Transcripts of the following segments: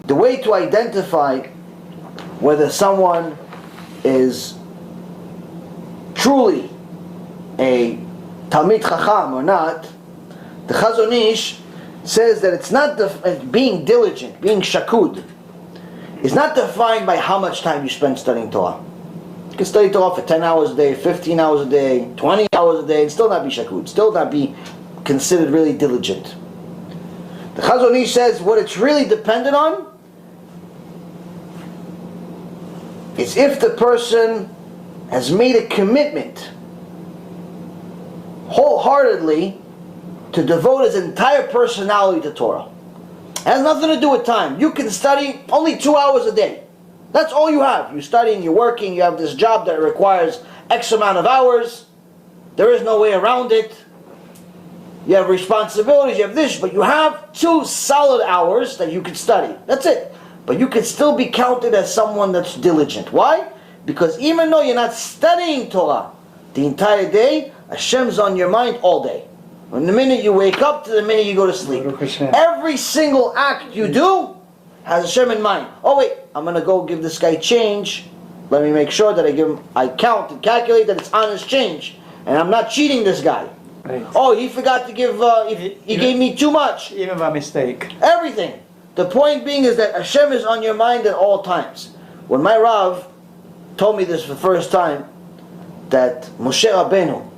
the way to identify whether someone is truly a Talmid Chacham or not, the Chazon Ish says that it's not being diligent, being shakud, is not defined by how much time you spend studying Torah. You can study Torah for 10 hours a day, 15 hours a day, 20 hours a day, and still not be shakud, still not be considered really diligent. The Chazon Ish says what it's really dependent on is if the person has made a commitment wholeheartedly to devote his entire personality to Torah. It has nothing to do with time. You can study only 2 hours a day. That's all you have. You're studying, you're working, you have this job that requires X amount of hours. There is no way around it. You have responsibilities, you have this, but you have 2 solid hours that you could study. That's it. But you could still be counted as someone that's diligent. Why? Because even though you're not studying Torah the entire day, Hashem's on your mind all day. From the minute you wake up to the minute you go to sleep. Every single act you do has Hashem in mind. Oh wait, I'm going to go give this guy change. Let me make sure that I count and calculate that it's honest change. And I'm not cheating this guy. Right. Oh, he forgot to give, he gave me too much. Even by mistake. Everything. The point being is that Hashem is on your mind at all times. When my Rav told me this for the first time, that Moshe Rabbeinu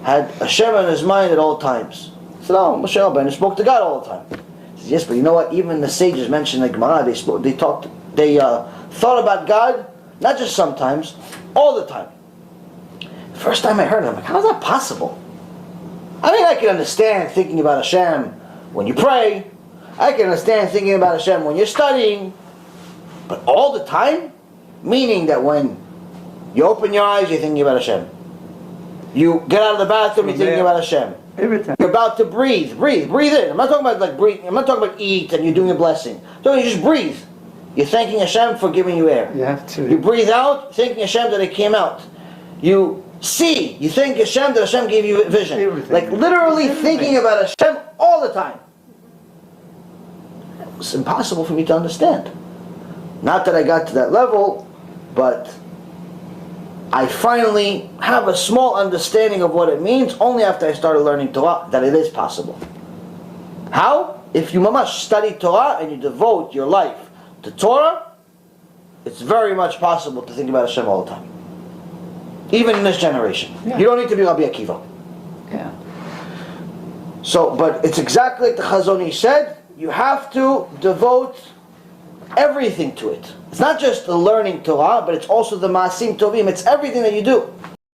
had Hashem on his mind at all times. I said, oh, Moshe Rabbeinu spoke to God all the time. He said, yes, but you know what? Even the sages mentioned in the Gemara, they thought about God, not just sometimes, all the time. First time I heard it, I'm like, how is that possible? I mean, I can understand thinking about Hashem when you pray. I can understand thinking about Hashem when you're studying. But all the time? Meaning that when you open your eyes, you're thinking about Hashem. You get out of the bathroom, you're thinking about Hashem. Every time. You're about to breathe in. I'm not talking about like breathe. I'm not talking about eat and you're doing a blessing. I'm talking you just breathe. You're thanking Hashem for giving you air. You have to. You breathe out, thanking Hashem that it came out. You see, you thank Hashem that Hashem gave you vision. Everything. Like literally thinking about Hashem all the time. It's impossible for me to understand. Not that I got to that level, but I finally have a small understanding of what it means only after I started learning Torah, that it is possible. How? If you mamash study Torah and you devote your life to Torah, it's very much possible to think about Hashem all the time. Even in this generation. Yeah. You don't need to be Rabbi Akiva. Yeah. So, but it's exactly like the Chazon Ish said, you have to devote everything to it. It's not just the learning Torah, but it's also the Maasim Tovim. It's everything that you do.